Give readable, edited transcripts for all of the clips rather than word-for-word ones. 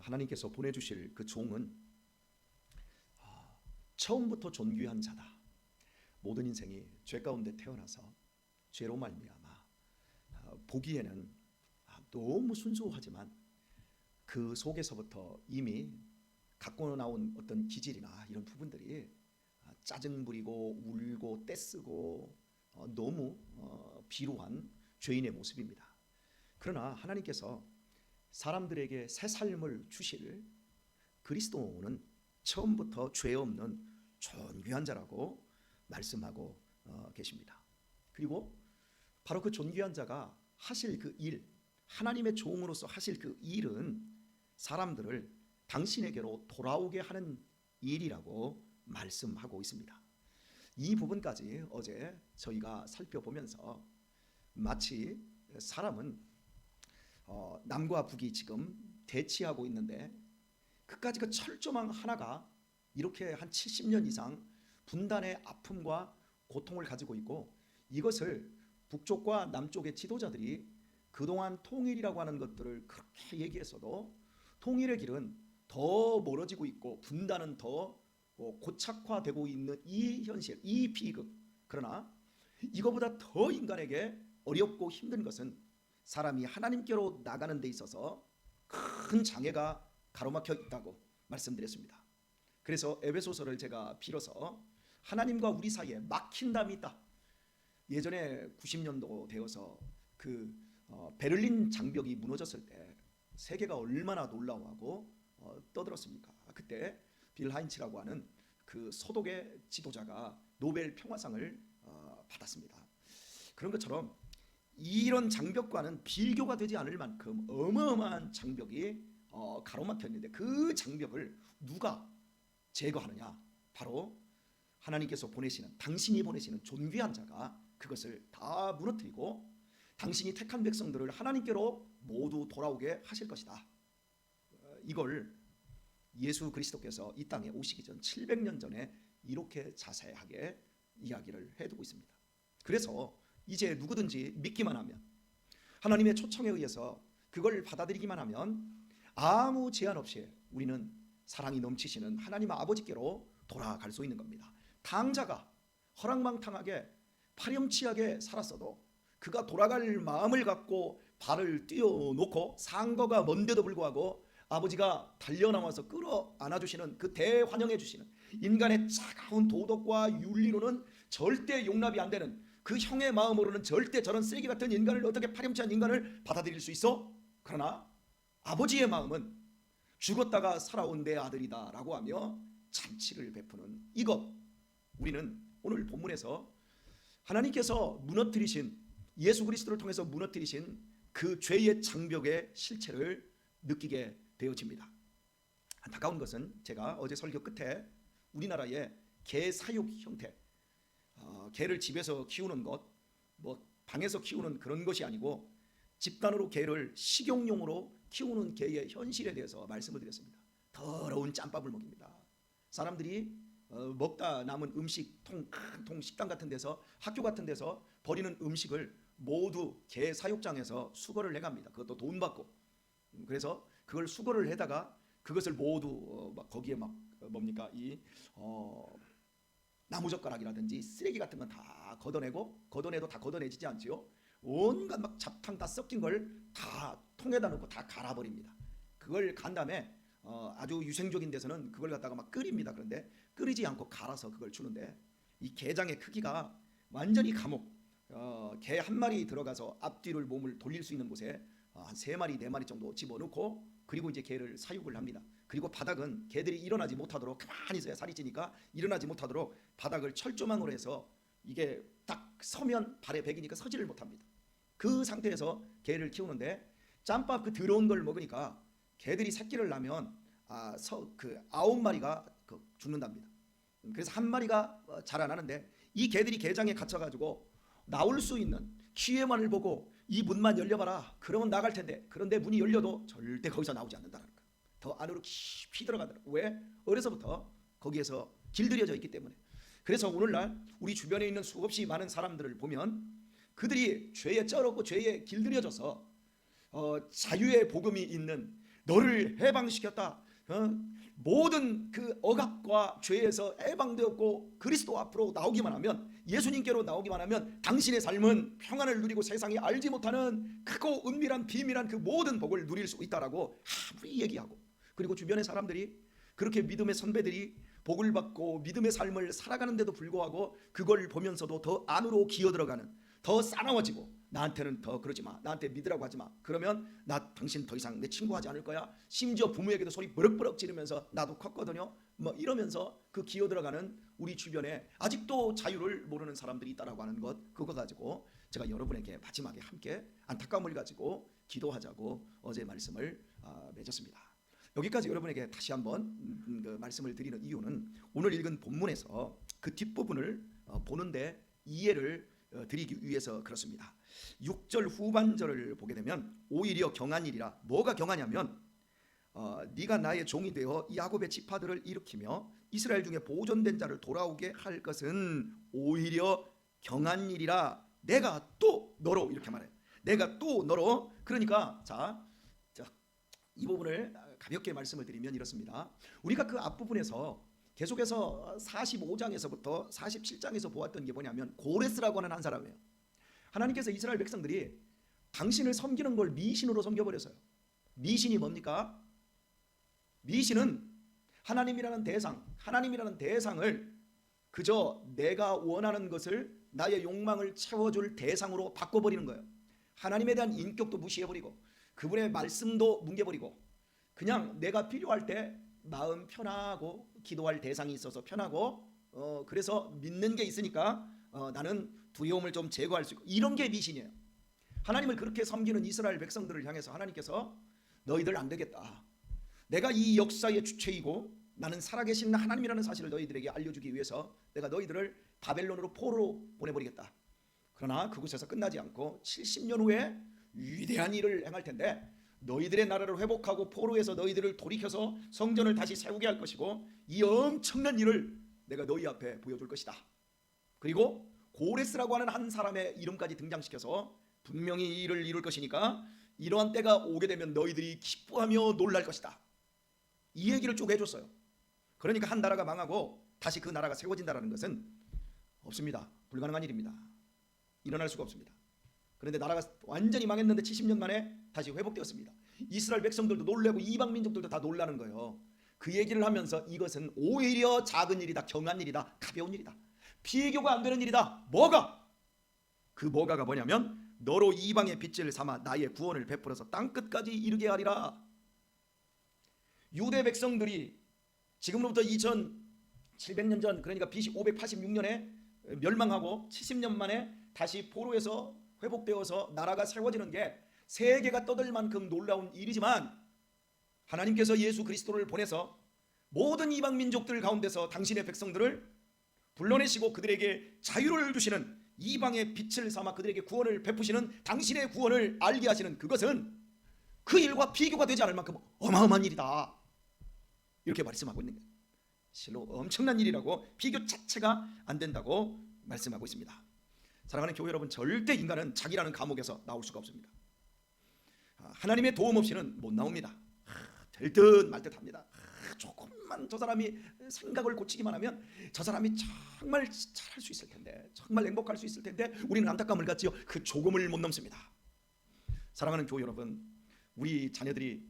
하나님께서 보내주실 그 종은 처음부터 존귀한 자다. 모든 인생이 죄 가운데 태어나서 죄로 말미암아 보기에는 너무 순수하지만 그 속에서부터 이미 갖고 나온 어떤 기질이나 이런 부분들이 짜증 부리고 울고 떼쓰고 너무 비루한 죄인의 모습입니다. 그러나 하나님께서 사람들에게 새 삶을 주실 그리스도는 처음부터 죄 없는 존귀한 자라고 말씀하고 계십니다. 그리고 바로 그 존귀한 자가 하실 그 일, 하나님의 종으로서 하실 그 일은 사람들을 당신에게로 돌아오게 하는 일이라고 말씀하고 있습니다. 이 부분까지 어제 저희가 살펴보면서 마치 사람은 남과 북이 지금 대치하고 있는데 그까지 그 철조망 하나가 이렇게 한 70년 이상 분단의 아픔과 고통을 가지고 있고, 이것을 북쪽과 남쪽의 지도자들이 그동안 통일이라고 하는 것들을 그렇게 얘기했어도 통일의 길은 더 멀어지고 있고 분단은 더 고착화되고 있는 이 현실, 이 비극. 그러나 이거보다 더 인간에게 어렵고 힘든 것은 사람이 하나님께로 나가는 데 있어서 큰 장애가 가로막혀 있다고 말씀드렸습니다. 그래서 에베소서를 제가 빌어서 하나님과 우리 사이에 막힌담이 있다. 예전에 90년도 되어서 그 베를린 장벽이 무너졌을 때 세계가 얼마나 놀라워하고 떠들었습니까? 그때 빌 하인츠라고 하는 그 소독의 지도자가 노벨 평화상을 받았습니다. 그런 것처럼 이런 장벽과는 비교가 되지 않을 만큼 어마어마한 장벽이 가로막혀 있는데 그 장벽을 누가 제거하느냐? 바로 하나님께서 보내시는, 당신이 보내시는 존귀한 자가 그것을 다 무너뜨리고 당신이 택한 백성들을 하나님께로 모두 돌아오게 하실 것이다. 이걸 예수 그리스도께서 이 땅에 오시기 전 700년 전에 이렇게 자세하게 이야기를 해두고 있습니다. 그래서 이제 누구든지 믿기만 하면, 하나님의 초청에 의해서 그걸 받아들이기만 하면 아무 제한 없이 우리는 사랑이 넘치시는 하나님 아버지께로 돌아갈 수 있는 겁니다. 당자가 허랑방탕하게 파렴치하게 살았어도 그가 돌아갈 마음을 갖고 발을 띄워놓고 상거가 먼데도 불구하고 아버지가 달려나와서 끌어안아주시는, 그 대환영해 주시는, 인간의 차가운 도덕과 윤리로는 절대 용납이 안 되는 그 형의 마음으로는 절대 저런 쓰레기 같은 인간을, 어떻게 파렴치한 인간을 받아들일 수 있어? 그러나 아버지의 마음은 죽었다가 살아온 내 아들이다 라고 하며 잔치를 베푸는 이것, 우리는 오늘 본문에서 하나님께서 무너뜨리신, 예수 그리스도를 통해서 무너뜨리신 그 죄의 장벽의 실체를 느끼게 되어집니다. 안타까운 것은 제가 어제 설교 끝에 우리나라의 개 사육 형태, 개를 집에서 키우는 것, 뭐 방에서 키우는 그런 것이 아니고 집단으로 개를 식용용으로 키우는 개의 현실에 대해서 말씀을 드렸습니다. 더러운 짬밥을 먹입니다. 사람들이 먹다 남은 음식, 큰 통 식당 같은 데서, 학교 같은 데서 버리는 음식을 모두 개 사육장에서 수거를 해갑니다. 그것도 돈 받고. 그래서 그걸 수거를 해다가 그것을 모두 막 거기에 막 뭡니까 이 나무젓가락이라든지 쓰레기 같은 건 다 걷어내도 다 걷어내지지 않지요. 온갖 막 잡탕 다 섞인 걸 다 통에다 넣고 다 갈아버립니다. 그걸 간 다음에 아주 유생적인 데서는 그걸 갖다가 막 끓입니다. 그런데 끓이지 않고 갈아서 그걸 주는데, 이 게장의 크기가 완전히 감옥, 개 한 마리 들어가서 앞뒤를 몸을 돌릴 수 있는 곳에 한 3마리 4마리 정도 집어넣고, 그리고 이제 개를 사육을 합니다. 그리고 바닥은 개들이 일어나지 못하도록, 가만히 있어야 살이 찌니까 일어나지 못하도록 바닥을 철조망으로 해서, 이게 딱 서면 발에 베기니까 서지를 못합니다. 그 상태에서 개를 키우는데, 짬밥 그 더러운 걸 먹으니까 개들이 새끼를 낳으면 9마리가 죽는답니다. 그래서 한 마리가 자라나는데, 이 개들이 개장에 갇혀가지고 나올 수 있는 기회만을 보고 이 문만 열려봐라 그러면 나갈 텐데, 그런데 문이 열려도 절대 거기서 나오지 않는다는 거예요. 더 안으로 깊이 들어가더라고요. 왜? 어려서부터 거기에서 길들여져 있기 때문에. 그래서 오늘날 우리 주변에 있는 수없이 많은 사람들을 보면 그들이 죄에 쩔었고 죄에 길들여져서 자유의 복음이 있는, 너를 해방시켰다. 모든 그 억압과 죄에서 해방되었고 그리스도 앞으로 나오기만 하면, 예수님께로 나오기만 하면 당신의 삶은 평안을 누리고 세상이 알지 못하는 크고 은밀한 비밀한 그 모든 복을 누릴 수 있다라고 아무리 얘기하고, 그리고 주변의 사람들이 그렇게 믿음의 선배들이 복을 받고 믿음의 삶을 살아가는데도 불구하고 그걸 보면서도 더 안으로 기어들어가는, 더 싸나워지고, 나한테는 더 그러지 마, 나한테 믿으라고 하지 마, 그러면 나 당신 더 이상 내 친구 하지 않을 거야, 심지어 부모에게도 소리 버럭버럭 지르면서 나도 컸거든요 뭐 이러면서 그 기어들어가는 우리 주변에 아직도 자유를 모르는 사람들이 있다라고 하는 것, 그거 가지고 제가 여러분에게 마지막에 함께 안타까움을 가지고 기도하자고 어제 말씀을 맺었습니다. 여기까지 여러분에게 다시 한번 그 말씀을 드리는 이유는 오늘 읽은 본문에서 그 뒷부분을 보는데 이해를 드리기 위해서 그렇습니다. 6절 후반절을 보게 되면 오히려 경한이리라. 뭐가 경하냐면 네가 나의 종이 되어 야곱의 지파들을 일으키며 이스라엘 중에 보존된 자를 돌아오게 할 것은 오히려 경한 일이라. 내가 또 너로, 이렇게 말해요. 내가 또 너로. 그러니까 이 부분을 가볍게 말씀을 드리면 이렇습니다. 우리가 그 앞부분에서 계속해서 45장에서부터 47장에서 보았던 게 뭐냐면 고레스라고 하는 한 사람이에요. 하나님께서 이스라엘 백성들이 당신을 섬기는 걸 미신으로 섬겨버렸어요. 미신이 뭡니까? 미신은 하나님이라는 대상을 그저 내가 원하는 것을, 나의 욕망을 채워줄 대상으로 바꿔버리는 거예요. 하나님에 대한 인격도 무시해버리고 그분의 말씀도 뭉개버리고 그냥 내가 필요할 때 마음 편하고 기도할 대상이 있어서 편하고 그래서 믿는 게 있으니까 나는 두려움을 좀 제거할 수 있고, 이런 게 미신이에요. 하나님을 그렇게 섬기는 이스라엘 백성들을 향해서 하나님께서 너희들 안 되겠다. 내가 이 역사의 주체이고 나는 살아계신 하나님이라는 사실을 너희들에게 알려주기 위해서 내가 너희들을 바벨론으로 포로로 보내버리겠다. 그러나 그곳에서 끝나지 않고 70년 후에 위대한 일을 행할 텐데 너희들의 나라를 회복하고 포로에서 너희들을 돌이켜서 성전을 다시 세우게 할 것이고 이 엄청난 일을 내가 너희 앞에 보여줄 것이다. 그리고 고레스라고 하는 한 사람의 이름까지 등장시켜서 분명히 이 일을 이룰 것이니까 이러한 때가 오게 되면 너희들이 기뻐하며 놀랄 것이다. 이 얘기를 쭉 해줬어요. 그러니까 한 나라가 망하고 다시 그 나라가 세워진다는 것은 없습니다. 불가능한 일입니다. 일어날 수가 없습니다. 그런데 나라가 완전히 망했는데 70년 만에 다시 회복되었습니다. 이스라엘 백성들도 놀래고 이방 민족들도 다 놀라는 거예요. 그 얘기를 하면서 이것은 오히려 작은 일이다, 경한 일이다, 가벼운 일이다, 비교가 안 되는 일이다. 뭐가? 그 뭐가가 뭐냐면 너로 이방의 빛을 삼아 나의 구원을 베풀어서 땅끝까지 이르게 하리라. 유대 백성들이 지금으로부터 2700년 전, 그러니까 BC 586년에 멸망하고 70년 만에 다시 포로에서 회복되어서 나라가 세워지는 게 세계가 떠들 만큼 놀라운 일이지만 하나님께서 예수 그리스도를 보내서 모든 이방 민족들 가운데서 당신의 백성들을 불러내시고 그들에게 자유를 주시는, 이방의 빛을 삼아 그들에게 구원을 베푸시는 당신의 구원을 알게 하시는 그것은 그 일과 비교가 되지 않을 만큼 어마어마한 일이다. 이렇게 말씀하고 있는 거예요. 실로 엄청난 일이라고, 비교 자체가 안 된다고 말씀하고 있습니다. 사랑하는 교회 여러분, 절대 인간은 자기라는 감옥에서 나올 수가 없습니다. 하나님의 도움 없이는 못 나옵니다. 될 듯 말 듯 합니다. 조금만 저 사람이 생각을 고치기만 하면 저 사람이 정말 잘할 수 있을 텐데, 정말 행복할 수 있을 텐데 우리는 안타까움을 갖지요. 그 조금을 못 넘습니다. 사랑하는 교회 여러분, 우리 자녀들이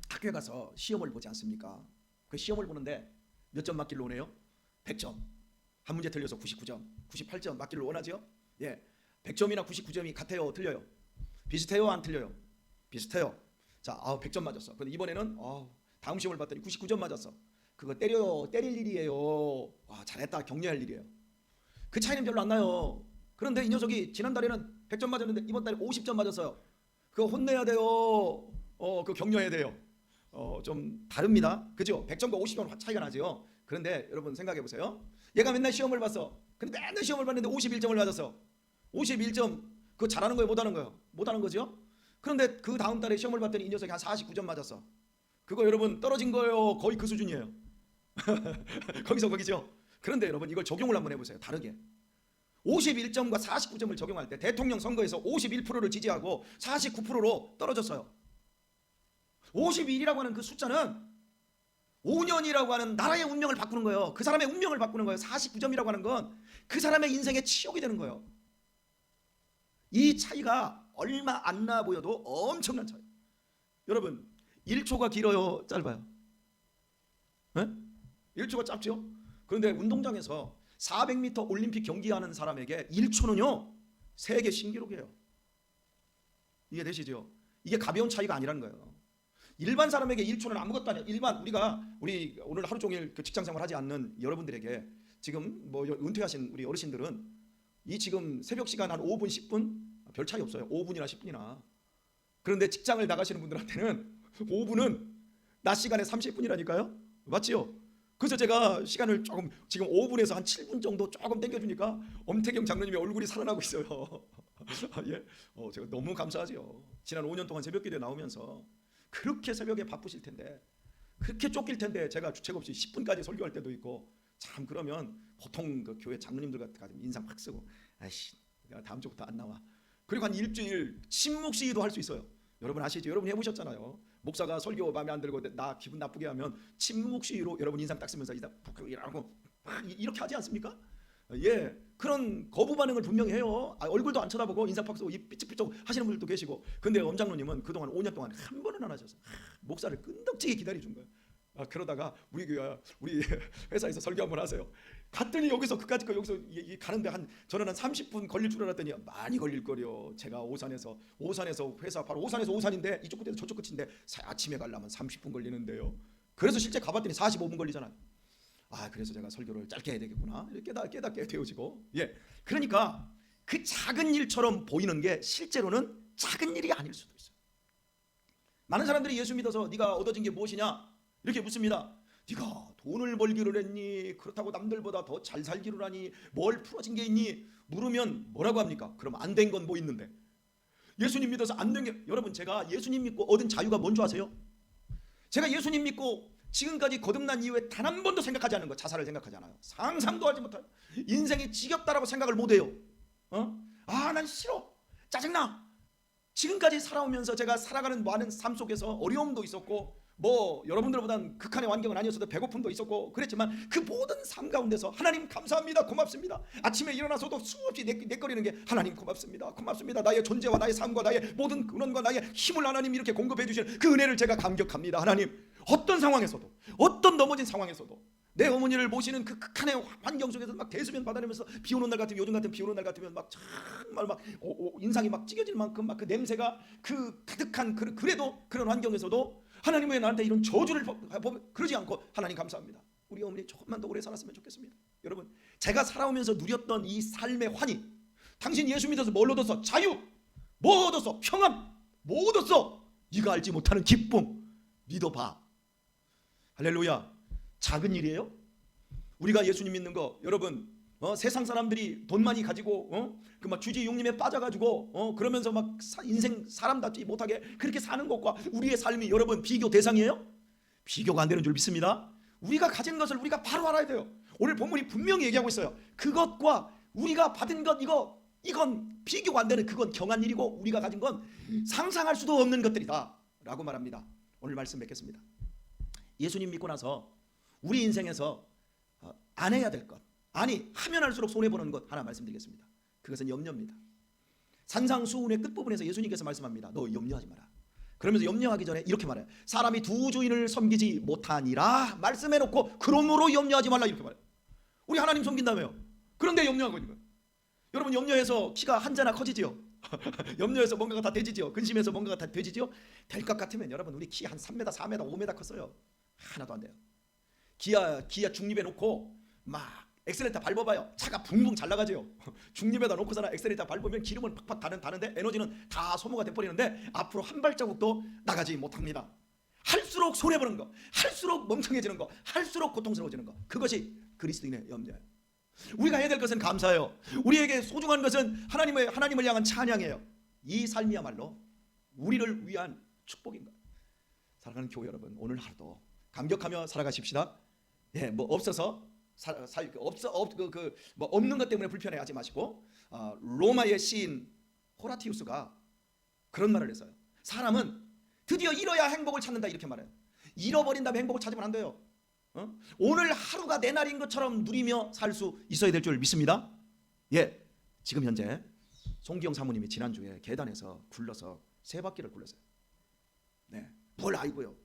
학교에 가서 시험을 보지 않습니까? 그 시험을 보는데 몇 점 맞기를 원해요? 100점. 한 문제 틀려서 99점, 98점 맞기를 원하죠? 예, 100점이나 99점이 같아요, 틀려요? 비슷해요, 안 틀려요? 비슷해요. 자, 100점 맞았어. 근데 이번에는 다음 시험을 봤더니 99점 맞았어. 그거 때릴 일이에요. 와, 잘했다, 격려할 일이에요. 그 차이는 별로 안 나요. 그런데 이 녀석이 지난달에는 100점 맞았는데 이번 달에 50점 맞았어요. 그거 혼내야 돼요. 그거 격려해야 돼요. 좀 다릅니다. 그죠? 100점과 50점 차이가 나죠. 그런데 여러분 생각해 보세요. 얘가 맨날 시험을 봤어. 근데 맨날 시험을 봤는데 51점을 맞았어. 51점, 그거 잘하는 거예요, 못하는 거예요? 못하는 거죠. 그런데 그 다음 달에 시험을 봤더니 이 녀석이 한 49점 맞았어. 그거 여러분 떨어진 거예요. 거의 그 수준이에요. 거기서 거기죠. 그런데 여러분 이걸 적용을 한번 해보세요. 다르게 51점과 49점을 적용할 때 대통령 선거에서 51%를 지지하고 49%로 떨어졌어요. 51이라고 하는 그 숫자는 5년이라고 하는 나라의 운명을 바꾸는 거예요. 그 사람의 운명을 바꾸는 거예요. 49점이라고 하는 건 그 사람의 인생의 치욕이 되는 거예요. 이 차이가 얼마 안 나 보여도 엄청난 차이. 여러분 1초가 길어요, 짧아요? 네? 1초가 짧죠? 그런데 운동장에서 400m 올림픽 경기하는 사람에게 1초는요 세계 신기록이에요. 이해되시죠? 이게 가벼운 차이가 아니라는 거예요. 일반 사람에게 1초는 아무것도 아니에요. 우리 오늘 하루 종일 그 직장 생활 하지 않는 여러분들에게 지금 뭐 은퇴하신 우리 어르신들은 이 지금 새벽 시간 한 5분 10분 별 차이 없어요. 5분이나 10분이나. 그런데 직장을 나가시는 분들한테는 5분은 낮 시간에 30분이라니까요. 맞지요? 그래서 제가 시간을 조금 지금 5분에서 한 7분 정도 조금 당겨주니까 엄태경 장로님의 얼굴이 살아나고 있어요. 예, 제가 너무 감사하죠. 지난 5년 동안 새벽기도에 나오면서 그렇게 새벽에 바쁘실 텐데, 그렇게 쫓길 텐데 제가 주책 없이 10분까지 설교할 때도 있고, 참 그러면 보통 그 교회 장로님들 같은 인상 확 쓰고, 아이씨 내가 다음 주부터 안 나와. 그리고 한 일주일 침묵 시위도 할 수 있어요. 여러분 아시죠? 여러분 해보셨잖아요. 목사가 설교 마음에 안 들고 나 기분 나쁘게 하면 침묵 시위로 여러분 인상 딱 쓰면서 이라고 이렇게 하지 않습니까? 예, 그런 거부 반응을 분명히 해요. 얼굴도 안 쳐다보고 인상 팍 쓰고 입 삐쩍삐쩍 하시는 분들도 계시고. 근데 엄장로님은 그동안 5년 동안 한 번은 안 하셨어요. 목사를 끈덕지게 기다려준 거예요. 그러다가 우리 회사에서 설교 한번 하세요. 갔더니 여기서 그까짓 거 여기서 가는데 저는 한 30분 걸릴 줄 알았더니 많이 걸릴 거려. 제가 오산에서 회사 바로 오산에서 오산인데 이쪽 끝에서 저쪽 끝인데 아침에 가려면 30분 걸리는데요. 그래서 실제 가봤더니 45분 걸리잖아요. 그래서 제가 설교를 짧게 해야 되겠구나. 깨닫게 되어지고. 예, 그러니까 그 작은 일처럼 보이는 게 실제로는 작은 일이 아닐 수도 있어요. 많은 사람들이 예수 믿어서 네가 얻어진 게 무엇이냐 이렇게 묻습니다. 네가 돈을 벌기를 했니? 그렇다고 남들보다 더 잘 살기를 하니? 뭘 풀어진 게 있니? 물으면 뭐라고 합니까? 그럼 안 된 건 뭐 있는데? 예수님 믿어서 안 된 게, 여러분 제가 예수님 믿고 얻은 자유가 뭔지 아세요? 제가 예수님 믿고 지금까지 거듭난 이후에 단 한 번도 생각하지 않은 거, 자살을 생각하지 않아요. 상상도 하지 못해요. 인생이 지겹다라고 생각을 못해요. 난 싫어, 짜증나. 지금까지 살아오면서 제가 살아가는 많은 삶 속에서 어려움도 있었고, 뭐 여러분들보다는 극한의 환경은 아니었어도 배고픔도 있었고 그랬지만, 그 모든 삶 가운데서 하나님 감사합니다, 고맙습니다. 아침에 일어나서도 수없이 내거리는 게 하나님 고맙습니다, 고맙습니다. 나의 존재와 나의 삶과 나의 모든 근원과 나의 힘을 하나님 이렇게 공급해 주시는 그 은혜를 제가 감격합니다. 하나님, 어떤 상황에서도, 어떤 넘어진 상황에서도 내 어머니를 모시는 그 극한의 환경 속에서 막 대수면 받아내면서 비 오는 날 같으면, 요즘 같은 비 오는 날 같으면 막 정말 막 인상이 막 찢어질 만큼 막 그 냄새가 그 가득한 그래도 그런 환경에서도 하나님 왜 나한테 이런 저주를 그러지 않고 하나님 감사합니다. 우리 어머니 조금만 더 오래 살았으면 좋겠습니다. 여러분, 제가 살아오면서 누렸던 이 삶의 환희, 당신 예수 믿어서 뭘 얻었어? 자유. 뭐 얻었어? 평안. 뭐 얻었어? 네가 알지 못하는 기쁨. 믿어봐. 할렐루야. 작은 일이에요? 우리가 예수님 믿는 거, 여러분 세상 사람들이 돈 많이 가지고 그 막 주지 육림에 빠져가지고 그러면서 막 인생 사람답지 못하게 그렇게 사는 것과 우리의 삶이 여러분 비교 대상이에요? 비교가 안 되는 줄 믿습니다. 우리가 가진 것을 우리가 바로 알아야 돼요. 오늘 본문이 분명히 얘기하고 있어요. 그것과 우리가 받은 것, 이건 비교가 안 되는, 그건 경한 일이고 우리가 가진 건 상상할 수도 없는 것들이다 라고 말합니다. 오늘 말씀 맺겠습니다. 예수님 믿고 나서 우리 인생에서 안 해야 될 것, 하면 할수록 손해보는 것 하나 말씀드리겠습니다. 그것은 염려입니다. 산상수훈의 끝부분에서 예수님께서 말씀합니다. 너 염려하지 마라. 그러면서 염려하기 전에 이렇게 말해요. 사람이 두 주인을 섬기지 못하니라 말씀해놓고 그러므로 염려하지 말라 이렇게 말해요. 우리 하나님 섬긴다며요. 그런데 염려하거든요. 여러분, 염려해서 키가 한 자나 커지지요? 염려해서 뭔가가 다 되지죠? 근심해서 뭔가가 다 되지죠? 될 것 같으면 여러분, 우리 키 한 3m, 4m, 5m 컸어요. 하나도 안 돼요. 기아 중립에 놓고 막 엑셀레이터 밟아봐요. 차가 붕붕 잘 나가죠. 중립에다 놓고서나 엑셀레이터 밟으면 기름은 팍팍 다는데 에너지는 다 소모가 돼버리는데 앞으로 한 발자국도 나가지 못합니다. 할수록 손해보는 거, 할수록 멍청해지는 거, 할수록 고통스러워지는 거, 그것이 그리스도인의 염려예요. 우리가 해야 될 것은 감사예요. 우리에게 소중한 것은 하나님을 향한 찬양이에요. 이 삶이야말로 우리를 위한 축복인 거예요. 사랑하는 교회 여러분, 오늘 하루도 감격하며 살아가십시다. 예, 뭐 없어서 뭐 없는 것 때문에 불편해하지 마시고, 로마의 시인 호라티우스가 그런 말을 했어요. 사람은 드디어 잃어야 행복을 찾는다 이렇게 말해요. 잃어버린 다음에 행복을 찾으면 안 돼요. 오늘 하루가 내 날인 것처럼 누리며 살 수 있어야 될 줄 믿습니다. 예, 지금 현재 송기영 사모님이 지난주에 계단에서 굴러서 3바퀴를 굴렀어요. 네, 뭘 아이고요.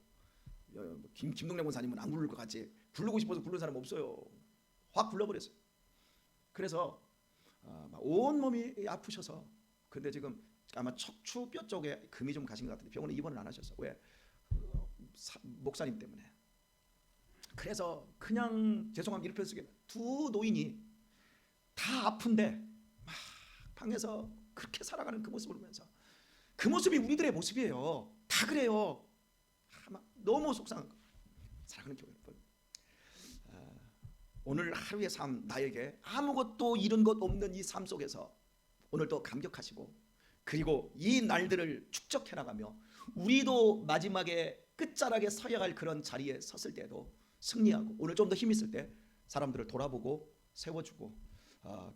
김동래 권사님은 안 굴릴 것 같지. 굴르고 싶어서 굴른 사람 없어요. 확 굴러버렸어요. 그래서 온 몸이 아프셔서, 근데 지금 아마 척추뼈 쪽에 금이 좀 가신 것 같은데 병원에 입원을 안 하셨어. 왜? 목사님 때문에. 그래서 그냥 죄송합니다 이렇게 쓰게 두 노인이 다 아픈데 막 방에서 그렇게 살아가는 그 모습을 보면서, 그 모습이 우리들의 모습이에요. 다 그래요. 너무 속상한 거. 사랑하는 교회 여러분, 오늘 하루의 삶, 나에게 아무것도 잃은 것 없는 이 삶 속에서 오늘도 감격하시고, 그리고 이 날들을 축적해 나가며 우리도 마지막에 끝자락에 서야 할 그런 자리에 섰을 때도 승리하고, 오늘 좀 더 힘 있을 때 사람들을 돌아보고 세워주고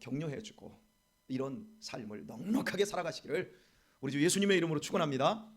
격려해주고, 이런 삶을 넉넉하게 살아가시기를 우리 주 예수님의 이름으로 축원합니다.